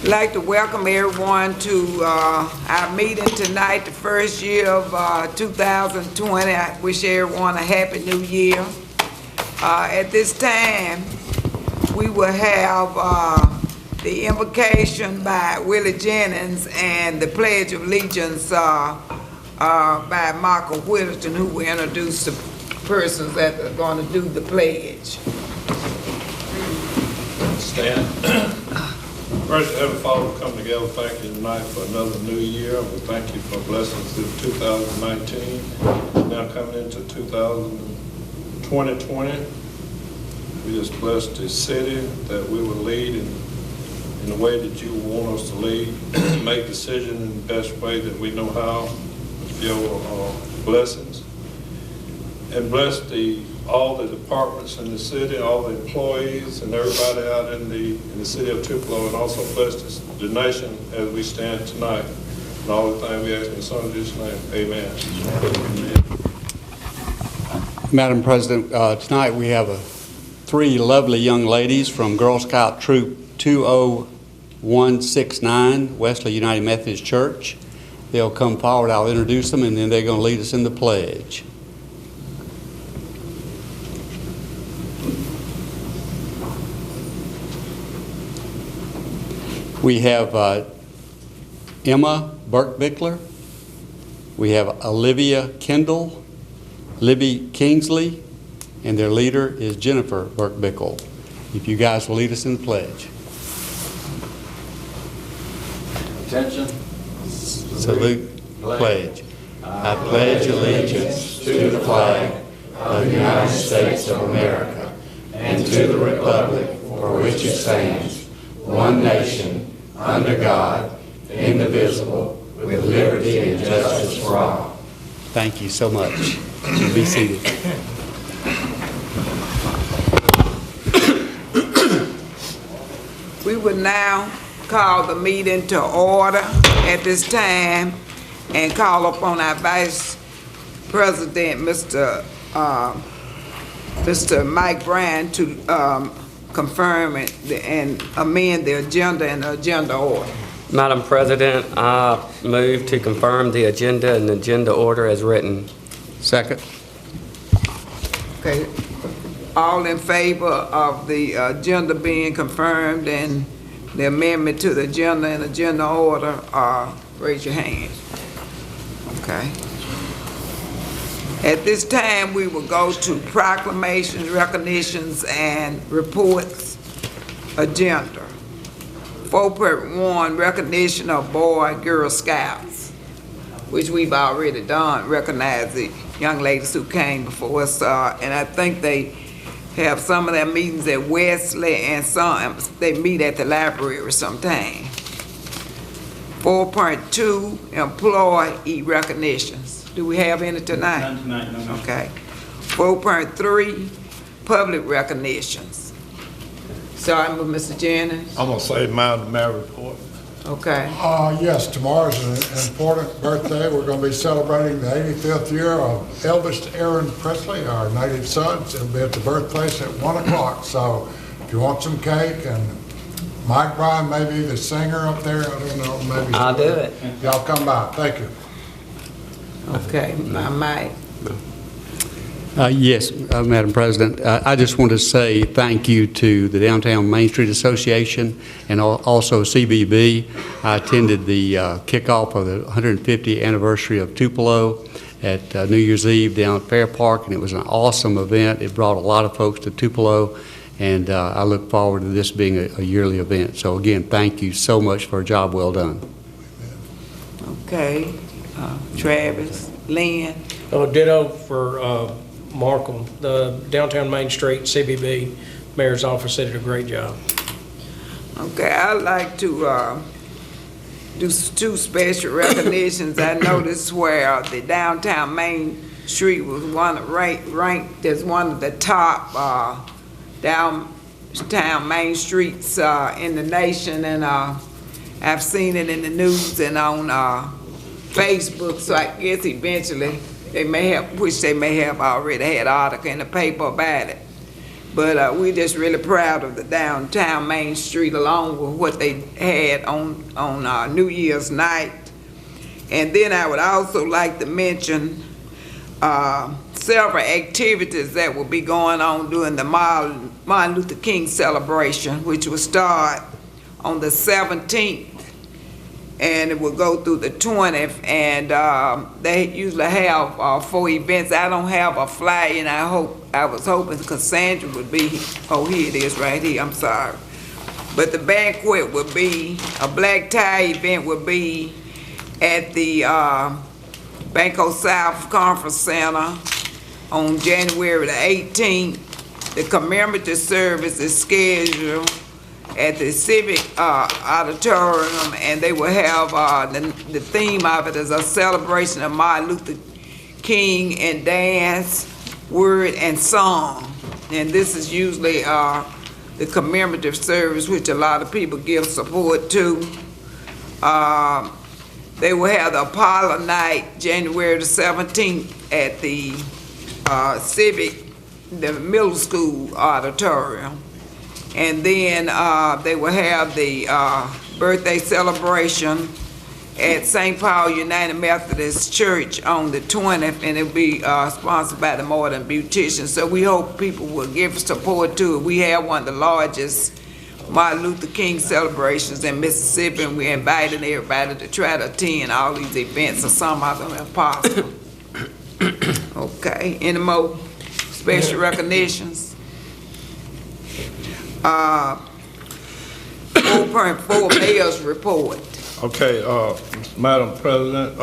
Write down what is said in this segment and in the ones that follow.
I'd like to welcome everyone to our meeting tonight, the first year of 2020. I wish everyone a happy new year. At this time, we will have the invocation by Willie Jennings and the Pledge of Allegiance by Michael Whittington, who will introduce the persons that are going to do the pledge. Stand. First, Heavenly Father, we come together, thank you tonight for another new year. We thank you for blessings through 2019. Now coming into 2020, we just bless the city that we will lead in the way that you want us to lead, make decisions in the best way that we know how, with your blessings. And bless all the departments in the city, all the employees, and everybody out in the city of Tupelo, and also bless the nation as we stand tonight. And all the things we ask in the Son of Jesus' name, amen. Madam President, tonight we have three lovely young ladies from Girl Scout Troop 20169, Wesley United Methodist Church. They'll come forward, I'll introduce them, and then they're going to lead us in the pledge. We have Emma Burke-Bickler. We have Olivia Kendall, Libby Kingsley, and their leader is Jennifer Burke-Bickle. If you guys will lead us in the pledge. Attention. Salute. Pledge. I pledge allegiance to the flag of the United States of America and to the republic for which it stands, one nation, under God, indivisible, with liberty and justice for all. Thank you so much. Be seated. We will now call the meeting to order at this time and call upon our Vice President, Mr. Mike Bryan, to confirm it and amend the agenda and the agenda order. Madam President, I move to confirm the agenda and agenda order as written. Second. Okay. All in favor of the agenda being confirmed and the amendment to the agenda and agenda order, raise your hand. Okay. At this time, we will go to proclamations, recognitions, and reports agenda. 4.1, recognition of Boy Girl Scouts, which we've already done, recognize the young ladies who came before us, and I think they have some of their meetings at Wesley and some they meet at the library sometime. 4.2, employee recognitions. Do we have any tonight? None tonight, no. Okay. 4.3, public recognitions. Starting with Mr. Jennings. I'm going to say mine, the mayor report. Okay. Yes, tomorrow's an important birthday. We're going to be celebrating the 85th year of Elvis Aaron Presley, our native son. It'll be at the birthplace at 1 o'clock. So if you want some cake, and Mike Bryan may be the singer up there, I don't know, maybe. I'll do it. Y'all come by. Thank you. Okay, Mike. Yes, Madam President. I just want to say thank you to the Downtown Main Street Association and also CBB. I attended the kickoff of the 150th anniversary of Tupelo at New Year's Eve down at Fair Park, and it was an awesome event. It brought a lot of folks to Tupelo, and I look forward to this being a yearly event. So again, thank you so much for a job well done. Okay. Travis, Lynn. Ditto for Markham. The Downtown Main Street CBB Mayor's Office did a great job. Okay, I'd like to do two special recognitions. I noticed where the Downtown Main Street was ranked as one of the top downtown main streets in the nation, and I've seen it in the news and on Facebook, so I guess eventually they may have already had an article in the paper about it. But we're just really proud of the downtown Main Street along with what they had on New Year's night. And then I would also like to mention several activities that will be going on during the Martin Luther King celebration, which will start on the 17th, and it will go through the 20th, and they usually have 4 events. I don't have a flyer, and I was hoping Cassandra would be, oh, here it is right here, I'm sorry. But the banquet will be, a black tie event will be at the Banco South Conference Center on January the 18th. The commemorative service is scheduled at the Civic Auditorium, and they will have, the theme of it is a celebration of Martin Luther King and dance, word, and song. And this is usually the commemorative service, which a lot of people give support to. They will have the Apollo Night, January the 17th, at the the middle school auditorium. And then they will have the birthday celebration at St. Paul United Methodist Church on the 20th, and it'll be sponsored by the Modern Beautician. So we hope people will give support to it. We have one of the largest Martin Luther King celebrations in Mississippi, and we're inviting everybody to try to attend all these events, or some of them if possible. Okay, any more special recognitions? 4.4 Mayor's report. Okay, Madam President,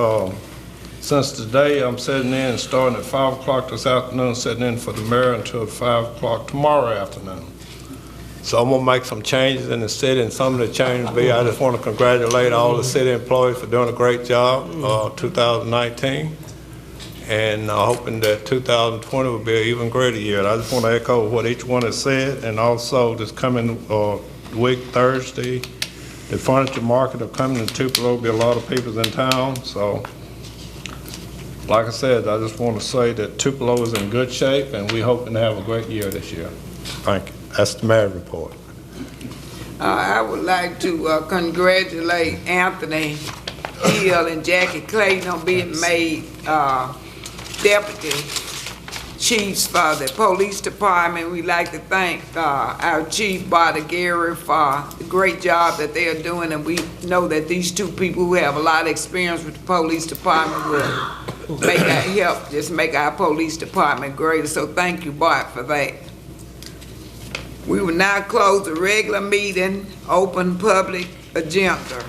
since today I'm sitting in, starting at 5 o'clock this afternoon, sitting in for the mayor until 5 o'clock tomorrow afternoon. So I'm gonna make some changes in the city, and some of the changes will be, I just want to congratulate all the city employees for doing a great job, 2019, and hoping that 2020 will be an even greater year. I just want to echo what each one has said, and also this coming week, Thursday, the furniture market are coming to Tupelo. There'll be a lot of people in town, so like I said, I just want to say that Tupelo is in good shape, and we're hoping to have a great year this year. Thank you. That's the mayor's report. I would like to congratulate Anthony Hill and Jackie Clayton on being made deputy chiefs for the police department. We'd like to thank our chief, Bobby Gary, for the great job that they are doing, and we know that these two people who have a lot of experience with the police department will make our police department greater. So thank you, Bart, for that. We will now close the regular meeting, open public agenda.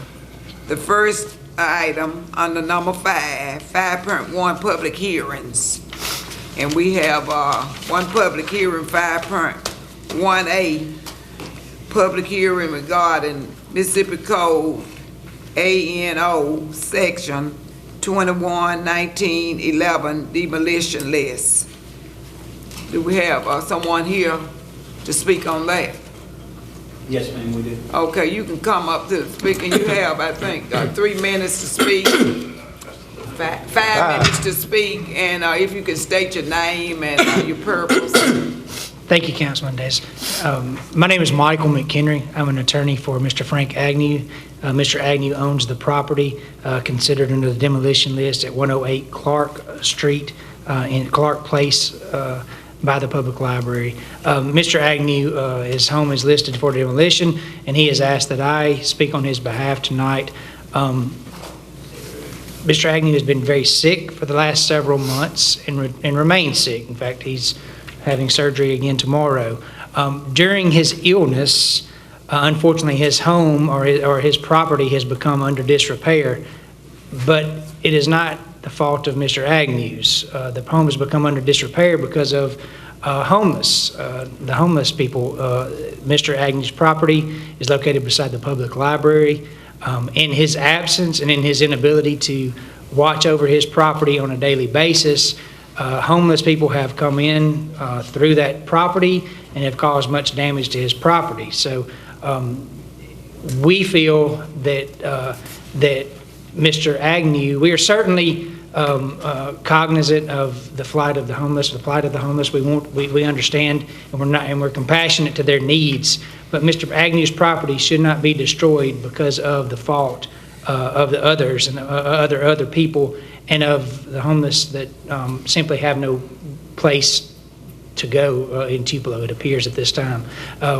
The first item under number 5.1 public hearings. And we have one public hearing, 5.1A, public hearing regarding Mississippi Code ANO section 21-19-11 demolition list. Do we have someone here to speak on that? Yes, ma'am, we do. Okay, you can come up to the speaker. You have, I think, 3 minutes to speak. Five minutes to speak, and if you can state your name and your purpose. Thank you, Councilman Davis. My name is Michael McHenry. I'm an attorney for Mr. Frank Agnew. Mr. Agnew owns the property considered under the demolition list at 108 Clark Street in Clark Place by the public library. Mr. Agnew, his home is listed for demolition, and he has asked that I speak on his behalf tonight. Mr. Agnew has been very sick for the last several months and remains sick. In fact, he's having surgery again tomorrow. During his illness, unfortunately, his home or his property has become under disrepair, but it is not the fault of Mr. Agnew's. The home has become under disrepair because of the homeless people. Mr. Agnew's property is located beside the public library. In his absence and in his inability to watch over his property on a daily basis, homeless people have come in through that property and have caused much damage to his property. So we feel that Mr. Agnew, we are certainly cognizant of the plight of the homeless. We understand, and we're compassionate to their needs. But Mr. Agnew's property should not be destroyed because of the fault of the others and other people, and of the homeless that simply have no place to go in Tupelo, it appears at this time.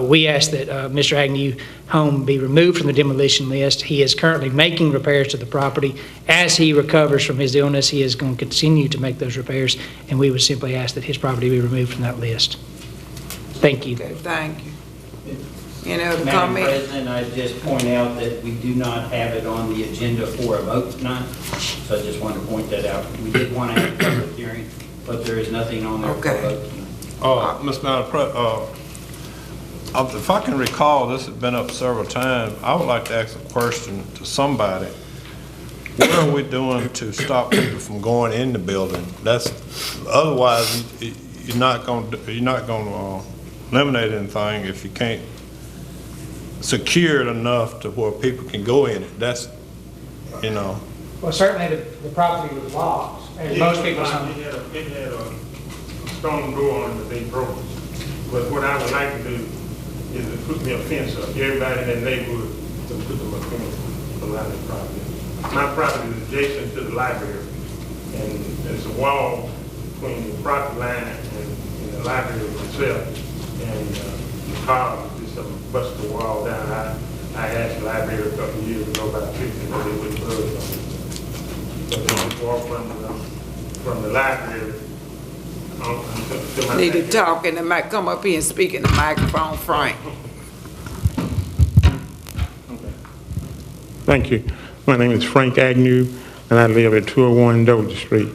We ask that Mr. Agnew's home be removed from the demolition list. He is currently making repairs to the property. As he recovers from his illness, he is going to continue to make those repairs, and we would simply ask that his property be removed from that list. Thank you. Okay, thank you. Any other Madam comment? President, I just point out that we do not have it on the agenda for a vote tonight, so I just wanted to point that out. We did want to have a public hearing, but there is nothing on there for a Okay. vote tonight. Mr. Madam President, if I can recall, this has been up several times. I would like to ask a question to somebody. What are we doing to stop people from going in the building? Otherwise, you're not going to eliminate anything if you can't secure it enough to where people can go in it. That's, Well, certainly the property was locked, and most people. It had a stone door on it that they broke. But what I would like to do is to put me a fence up. Everybody in that neighborhood to put them a fence around their property. My property is adjacent to the library, and there's a wall between the property line and the library itself. And the car just busted the wall down. I asked the library a couple of years ago about fixing it, but they wouldn't budge on it. So they just walk from the library. Need to talk, and they might come up here and speak in the microphone, Frank. Thank you. My name is Frank Agnew, and I live at 201 Dover Street.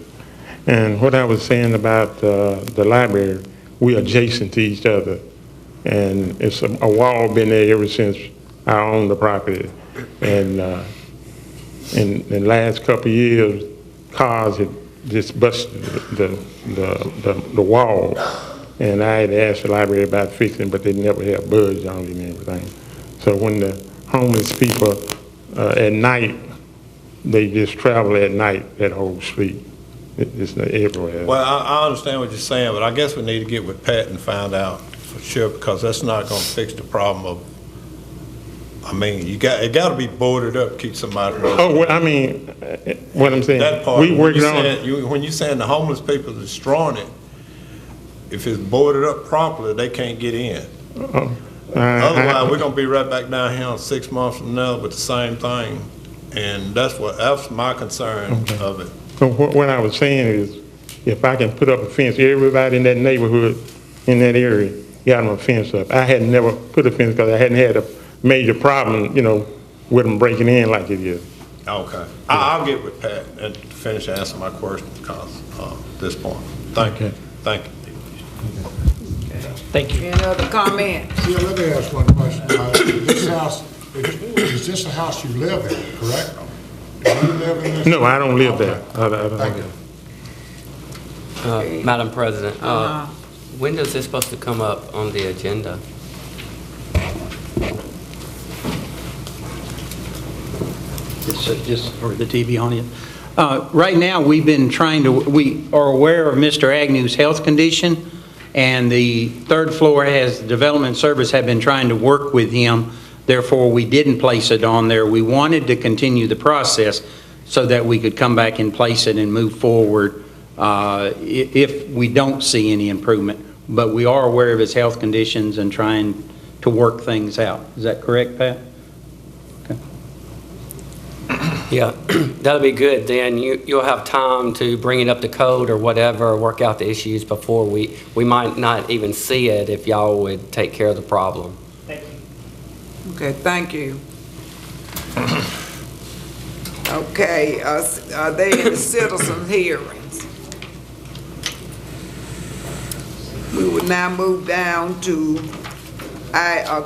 And what I was saying about the library, we're adjacent to each other. And it's a wall been there ever since I owned the property. And in the last couple of years, cars had just busted the wall. And I had asked the library about fixing, but they never had budged on it and everything. So when the homeless people at night, they just travel at night, that whole street. It's everywhere. well, I understand what you're saying, but I guess we need to get with Pat and find out for sure, because that's not going to fix the problem of, it got to be boarded up to keep somebody. Oh, well, what I'm saying, That part, we working on. when you're saying the homeless people are destroying it, if it's boarded up properly, they can't get in. Otherwise, we're going to be right back down here in 6 months from now with the same thing. And that's my concern of it. So what I was saying is, if I can put up a fence, everybody in that neighborhood, in that area, got them a fence up. I had never put a fence because I hadn't had a major problem, with them breaking in like it is. Okay. I'll get with Pat and finish answering my questions because at this point. Thank you. Thank you. Thank you. Any other comments? Yeah, let me ask one question. This house, is this a house you live in, correct? Do you live in this? No, I don't live there. Thank you. Madam President, when is this supposed to come up on the agenda? Just for the TV audience. Right now, we are aware of Mr. Agnew's health condition, and the third floor development service have been trying to work with him. Therefore, we didn't place it on there. We wanted to continue the process so that we could come back and place it and move forward if we don't see any improvement. But we are aware of his health conditions and trying to work things out. Is that correct, Pat? Yeah, that'll be good. Then you'll have time to bring it up to code or whatever, work out the issues before we might not even see it if y'all would take care of the problem. Thank you. Okay, thank you. Okay, are they in the citizen hearings? We will now move down to,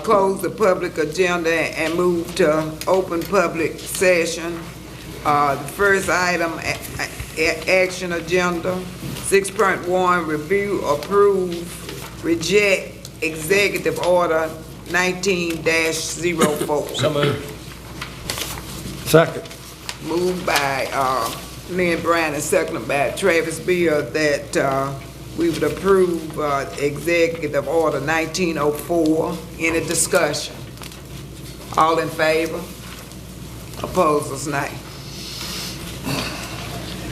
close the public agenda and move to open public session. The first item, action agenda, 6.1, review, approve, reject executive order 19-04. So moved. Second. Moved by Lynn Bryan and seconded by Travis Beard that we would approve Executive Order 1904. Any discussion? All in favor? Opposers, nay.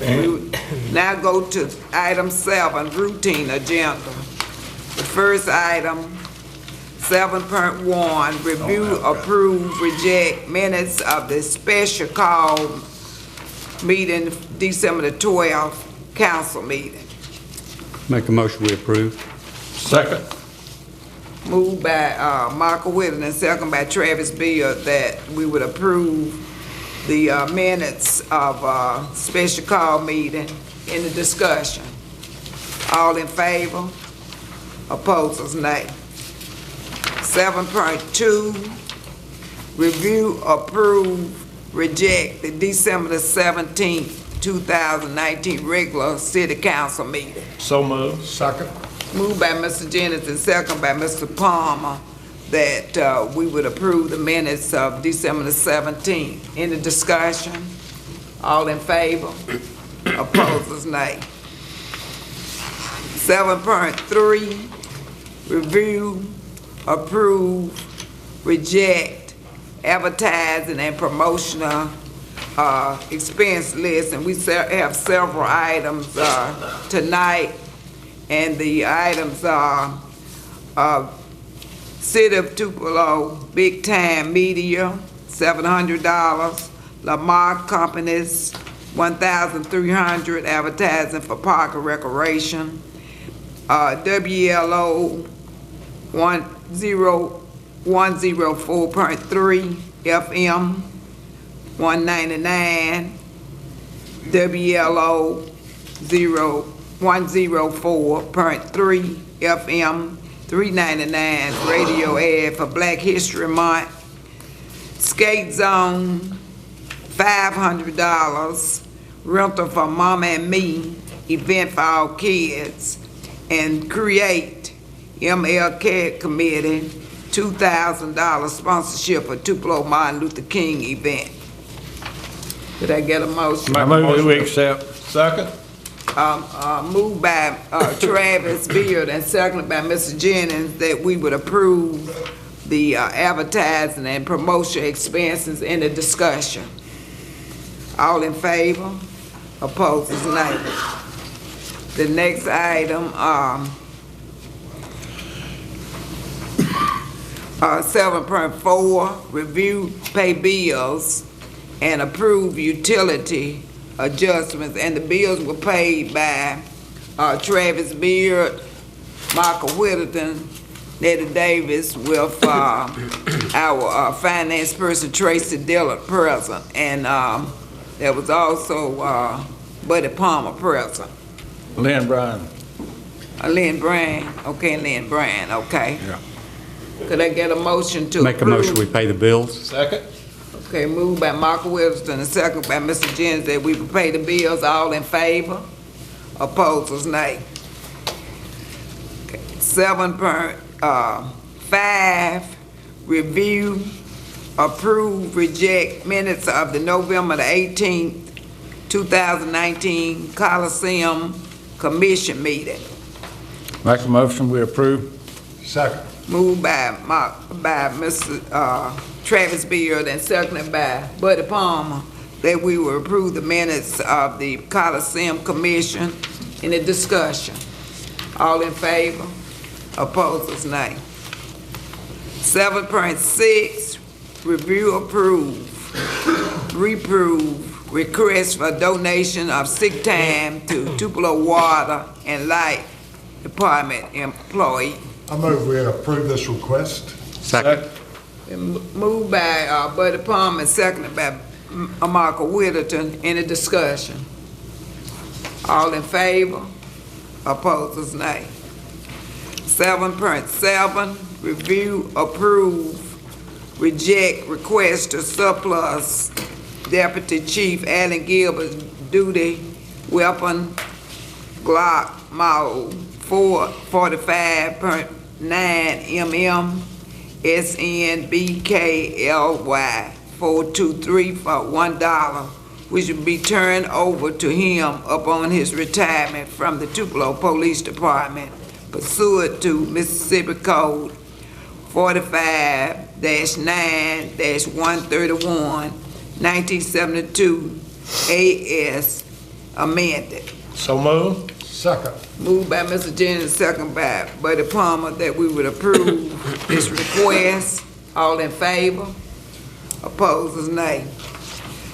We would now go to item 7, routine agenda. The first item, 7.1, review, approve, reject minutes of the special call meeting, December the 12th, council meeting. Make a motion, we approve. Second. Moved by Michael Whittle and second by Travis Beard that we would approve the minutes of special call meeting in the discussion. All in favor? Opposers, nay. 7.2, review, approve, reject the December the 17th, 2019 regular city council meeting. So moved. Second. Moved by Mr. Jennings and second by Mr. Palmer that we would approve the minutes of December the 17th. Any discussion? All in favor? Opposers, nay. 7.3, review, approve, reject advertising and promotional expense list, and we have several items tonight, and the items are City of Tupelo Big Time Media, $700, Lamar Companies, $1,300 advertising for park and recreation, WLO 104.3 FM, $199, WLO 104.3 FM, $399, radio ad for Black History Month, Skate Zone, $500, rental for Mama and Me, event for all kids, and Create, MLK Committee, $2,000 sponsorship for Tupelo Martin Luther King event. Did I get a motion? I move we accept. Second. Moved by Travis Beard and seconded by Mr. Jennings that we would approve the advertising and promotion expenses in the discussion. All in favor? Opposers, nay. The next item, 7.4, review, pay bills, and approve utility adjustments, and the bills were paid by Travis Beard, Michael Whittington, Nettie Davis, with our finance person Tracy Dillon present, and there was also Buddy Palmer present. Lynn Bryan. Lynn Bryan, okay, Lynn Bryan, okay. Yeah. Could I get a motion to Make a approve? motion, we pay the bills. Second. Okay, moved by Michael Wilson and second by Mr. Jennings that we would pay the bills. All in favor? Opposers, nay. Okay. 7.5, review, approve, reject minutes of the November the 18th, 2019 Coliseum Commission meeting. Make a motion we approve. Second. Moved by Mr. Travis Beard and seconded by Buddy Palmer that we will approve the minutes of the Coliseum Commission in the discussion. All in favor? Opposers, nay. 7.6, review, approve, reprove, request for donation of sick time to Tupelo Water and Light Department employee. I move we approve this request. Second. Moved by Buddy Palmer and seconded by Michael Whittington. Any discussion? All in favor? Opposers, nay. 7.7, review, approve, reject request to surplus Deputy Chief Allen Gilbert's duty weapon Glock model 445.9 mm SNBKLY 423 for $1 which will be turned over to him upon his retirement from the Tupelo Police Department pursuant to Mississippi Code 45-9-131, 1972 AS amended. So moved. Second. Moved by Mr. Jennings, second by Buddy Palmer, that we would approve this request. All in favor? Opposers, nay.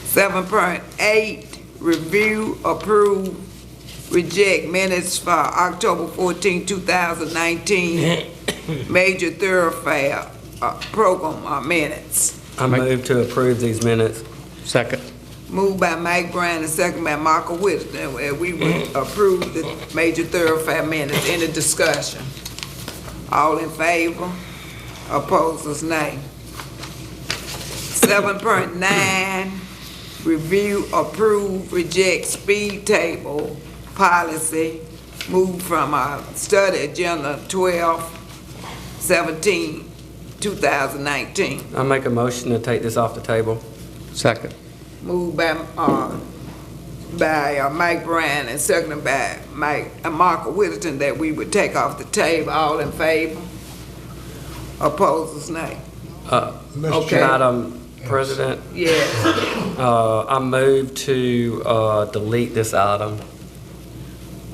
7.8, review, approve, reject minutes for October 14, 2019, major thoroughfare program minutes. I move to approve these minutes. Second. Moved by Mike Bryan and second by Michael Whitson, where we would approve the major thoroughfare minutes. Any discussion? All in favor? Opposers, nay. 7.9, review, approve, reject speed table policy, moved from study agenda 12/17/2019. I make a motion to take this off the table. Second. Moved by Mike Bryan and seconded by Michael Whittington, that we would take off the table. All in favor? Opposers, nay. Okay. Madam President, Yes. I move to delete this item.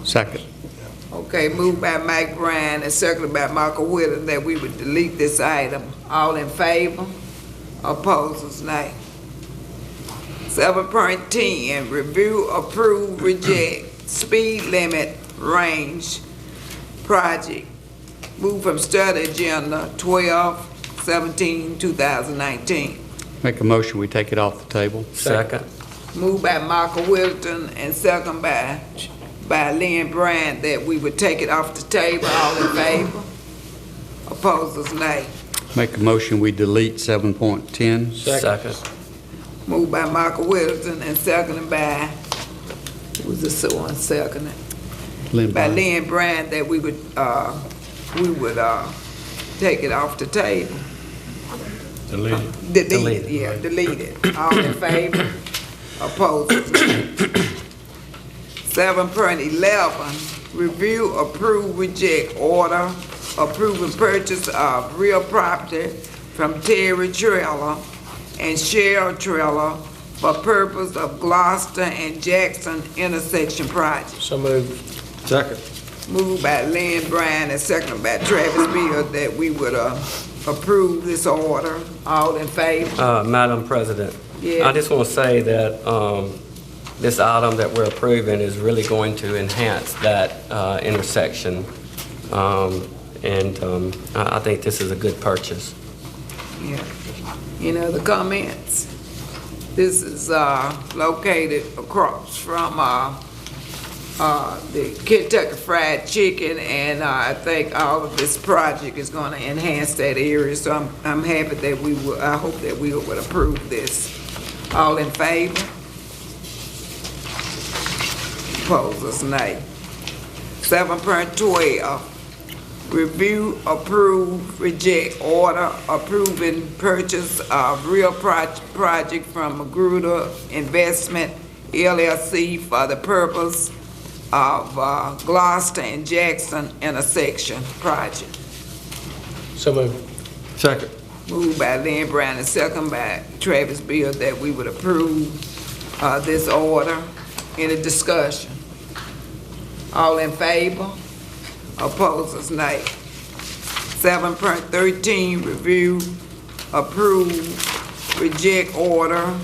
Second. Okay, moved by Mike Bryan and seconded by Michael Whittington, that we would delete this item. All in favor? Opposers, nay. 7.10, review, approve, reject speed limit range project, moved from study agenda 12/17/2019. Make a motion, we take it off the table. Second. Moved by Michael Whittington and second by Lynn Bryan, that we would take it off the table. All in favor? Opposers, nay. Make a motion, we delete 7.10. Second. Moved by Michael Whittington and seconded by, who was this one seconded? By Lynn Bryan, that we would take it off the table. Delete it. Delete it, yeah, delete it. All in favor? Opposed? 7.11, review, approve, reject order approving purchase of real property from Terry Trailer and Cheryl Trailer for purpose of Gloucester and Jackson intersection project. So moved. Second. Moved by Lynn Bryan and seconded by Travis Beard, that we would approve this order. All in favor? Madam President, Yeah. I just want to say that this item that we're approving is really going to enhance that intersection, and I think this is a good purchase. Yeah. Any other comments? This is located across from the Kentucky Fried Chicken, and I think all of this project is going to enhance that area. So I'm happy that I hope that we would approve this. All in favor? Opposers, nay. 7.12, review, approve, reject order approving purchase of real project from Magruder Investment LLC for the purpose of Gloucester and Jackson intersection project. So moved. Second. Moved by Lynn Brown and second by Travis Beard, that we would approve this order. Any discussion? All in favor? Opposers, nay. 7.13, review, approve, reject order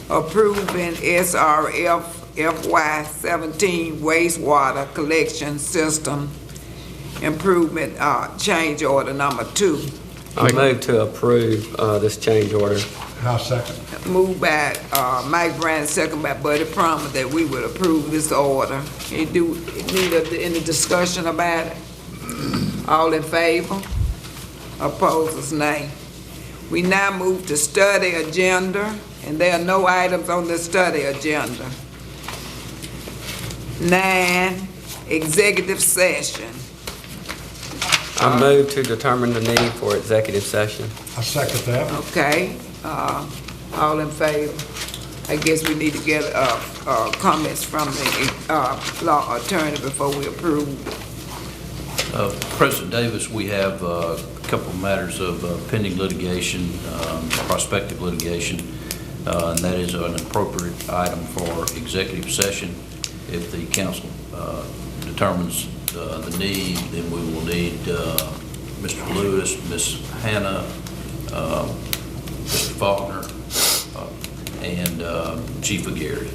approving SRF FY17 wastewater collection system improvement change order number 2. I move to approve this change order. I'll second. Moved by Mike Bryan, second by Buddy Palmer, that we would approve this order. Need any discussion about it? All in favor? Opposers, nay. We now move to study agenda, and there are no items on the study agenda. 9, executive session. I move to determine the need for executive session. I second that. Okay, all in favor? I guess we need to get comments from the law attorney before we approve. President Davis, we have a couple of matters of pending litigation, prospective litigation, and that is an appropriate item for executive session. If the council determines the need, then we will need Mr. Lewis, Ms. Hannah, Mr. Faulkner, and Chief Gary.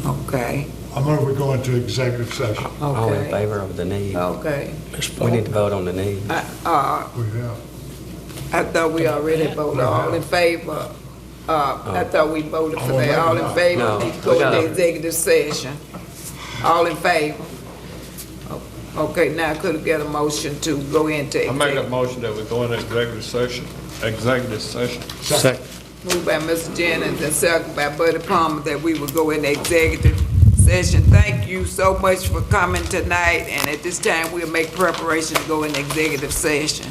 Okay. I move we go into executive session. All in Okay. favor of the need? Okay. We need to vote on the need. We have. I thought we already voted. All in favor? I thought we voted for that. All in favor? No, We we go gotta- into executive session. All in favor? Okay, now could I get a motion to go into I make a executive? motion that we go into executive session. Executive session. Second. Moved by Mr. Jennings and second by Buddy Palmer that we will go into executive session. Thank you so much for coming tonight, and at this time, we'll make preparation to go into executive session.